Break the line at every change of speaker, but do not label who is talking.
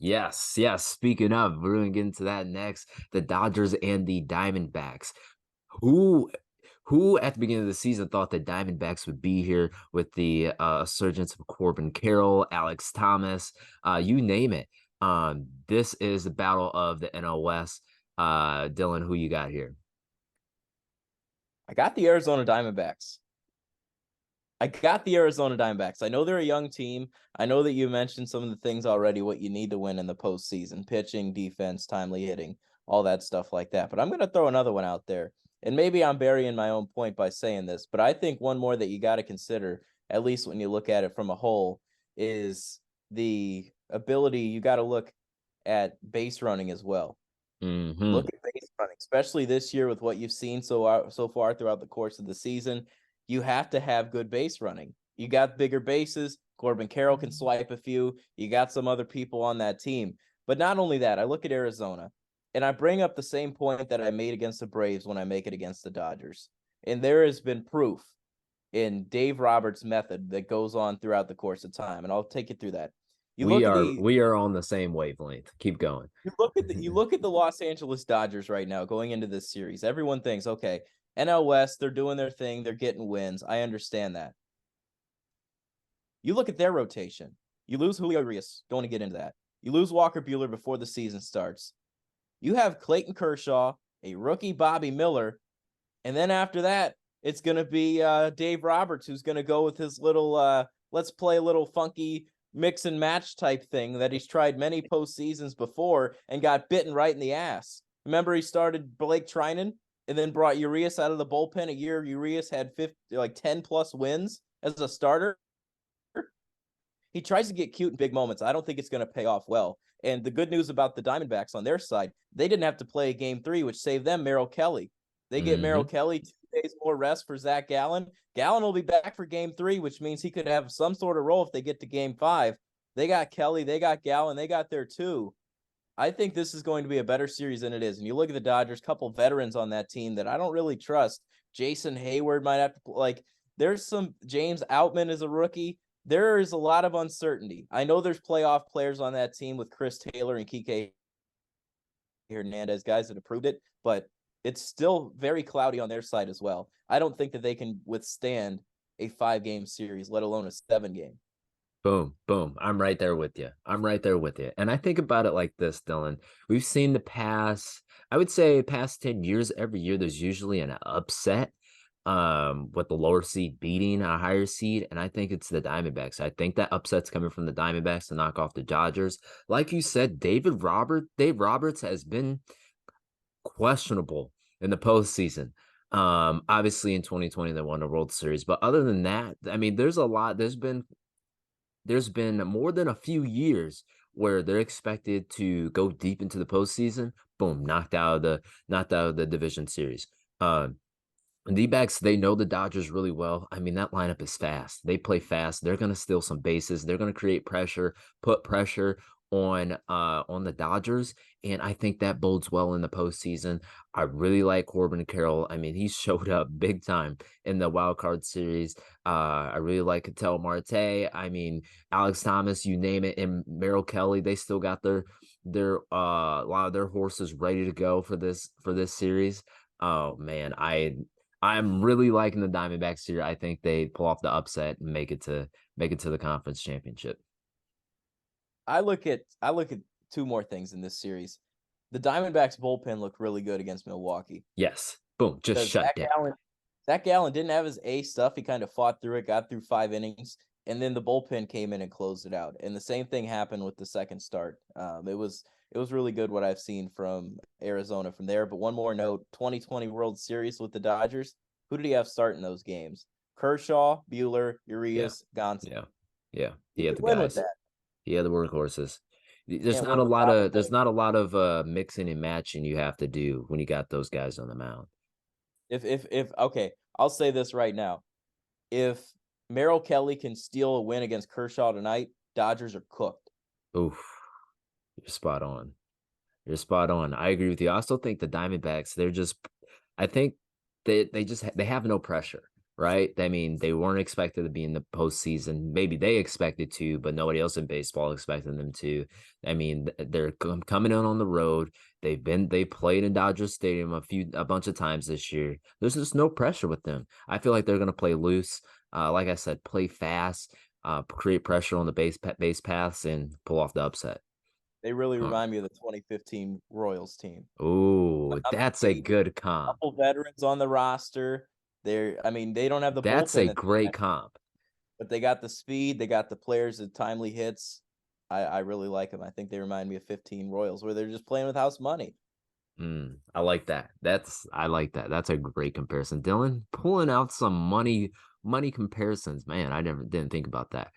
Yes, yes. Speaking of, we're going to get into that next. The Dodgers and the Diamondbacks. Who who at the beginning of the season thought the Diamondbacks would be here with the surgence of Corbin Carroll, Alex Thomas, you name it. This is the battle of the NL West. Dylan, who you got here?
I got the Arizona Diamondbacks. I know they're a young team. I know that you mentioned some of the things already, what you need to win in the postseason: pitching, defense, timely hitting, all that stuff like that. But I'm going to throw another one out there. And maybe I'm burying my own point by saying this, but I think one more that you got to consider, at least when you look at it from a whole, is the ability. You got to look at base running as well.
Hmm.
Look at base running, especially this year with what you've seen so far throughout the course of the season. You have to have good base running. You got bigger bases. Corbin Carroll can swipe a few. You got some other people on that team. But not only that, I look at Arizona and I bring up the same point that I made against the Braves when I make it against the Dodgers. And there has been proof in Dave Roberts' method that goes on throughout the course of time. And I'll take you through that. You
We
look at
are
the
we are on the same wavelength. Keep going.
you look at the Los Angeles Dodgers right now going into this series. Everyone thinks, okay, NL West, they're doing their thing, they're getting wins. I understand that. You look at their rotation. You lose Julio Urias, don't want to get into that. You lose Walker Buehler before the season starts. You have Clayton Kershaw, a rookie Bobby Miller, and then after that, it's going to be Dave Roberts who's going to go with his little let's play a little funky mix and match type thing that he's tried many postseasons before and got bitten right in the ass. Remember, he started Blake Trinan and then brought Urias out of the bullpen a year. Urias had 10 plus wins as a starter. He tries to get cute in big moments. I don't think it's going to pay off well. And the good news about the Diamondbacks on their side, they didn't have to play game 3, which saved them Merrill Kelly. They get Merrill
Hmm.
Kelly 2 days more rest for Zach Gallen. Gallen will be back for game 3, which means he could have some sort of role if they get to game 5. They got Kelly, they got Gallen, they got their 2. I think this is going to be a better series than it is. And you look at the Dodgers, couple veterans on that team that I don't really trust. Jason Hayward might have to there's some James Outman is a rookie. There is a lot of uncertainty. I know there's playoff players on that team with Chris Taylor and Kike Hernandez, guys that approved it, but it's still very cloudy on their side as well. I don't think that they can withstand a 5-game series, let alone a 7-game.
Boom, boom. I'm right there with you. I'm right there with you. And I think about it like this, Dylan. We've seen the past, I would say past 10 years, every year there's usually an upset with the lower seed beating a higher seed. And I think it's the Diamondbacks. I think that upset's coming from the Diamondbacks to knock off the Dodgers. Like you said, Dave Roberts has been questionable in the postseason. Obviously in 2020 they won the World Series. But other than that, I mean, there's been more than a few years where they're expected to go deep into the postseason. Boom, knocked out of the division series. D-backs, they know the Dodgers really well. I mean, that lineup is fast. They play fast. They're gonna steal some bases. They're gonna create pressure, put pressure on the Dodgers, and I think that bodes well in the postseason. I really like Corbin Carroll. I mean, he showed up big time in the wild card series. I really like Ketel Marte. I mean, Alex Thomas, you name it, and Merrill Kelly. They still got their a lot of their horses ready to go for this series. Oh man, I'm really liking the Diamondbacks here. I think they pull off the upset and make it to the conference championship.
I look at two more things in this series. The Diamondbacks bullpen looked really good against Milwaukee
Yes. Boom. Just
because
shut down.
Zach Gallen didn't have his A stuff. He kind of fought through it, got through 5 innings, and then the bullpen came in and closed it out. And the same thing happened with the second start. It was really good what I've seen from Arizona from there. But one more note: 2020 World Series with the Dodgers. Who did he have starting those games? Kershaw, Bueller,
Yeah.
Urias, Gonsolin.
Yeah. Yeah. He
You
had
can
the
win with
guys.
that.
He had the workhorses. There's
Can't
not
win
a
with
lot
Robert
of there's
Pujols.
not a lot of mixing and matching you have to do when you got those guys on the mound.
If okay, I'll say this right now. If Merrill Kelly can steal a win against Kershaw tonight, Dodgers are cooked.
Oof. You're spot on. You're spot on. I agree with you. I also think the Diamondbacks, I think they have no pressure. right? I mean, they weren't expected to be in the postseason. Maybe they expected to, but nobody else in baseball expected them to. I mean, they're coming in on the road. They played in Dodger Stadium a bunch of times this year. There's just no pressure with them. I feel like they're gonna play loose. Like I said, play fast, create pressure on the base paths, and pull off the upset.
They really
Huh.
remind me of the 2015 Royals team.
Oh,
But not the
that's a
Yankees.
good comp.
Couple veterans on the roster. I mean, they don't have the
That's
bullpen
a
that the
great
Yankees,
comp.
but they got the speed. They got the players with timely hits. I really like them. I think they remind me of 15 Royals, where they're just playing with house money.
I like that. I like that. That's a great comparison. Dylan pulling out some money comparisons. Man, I never didn't think about that.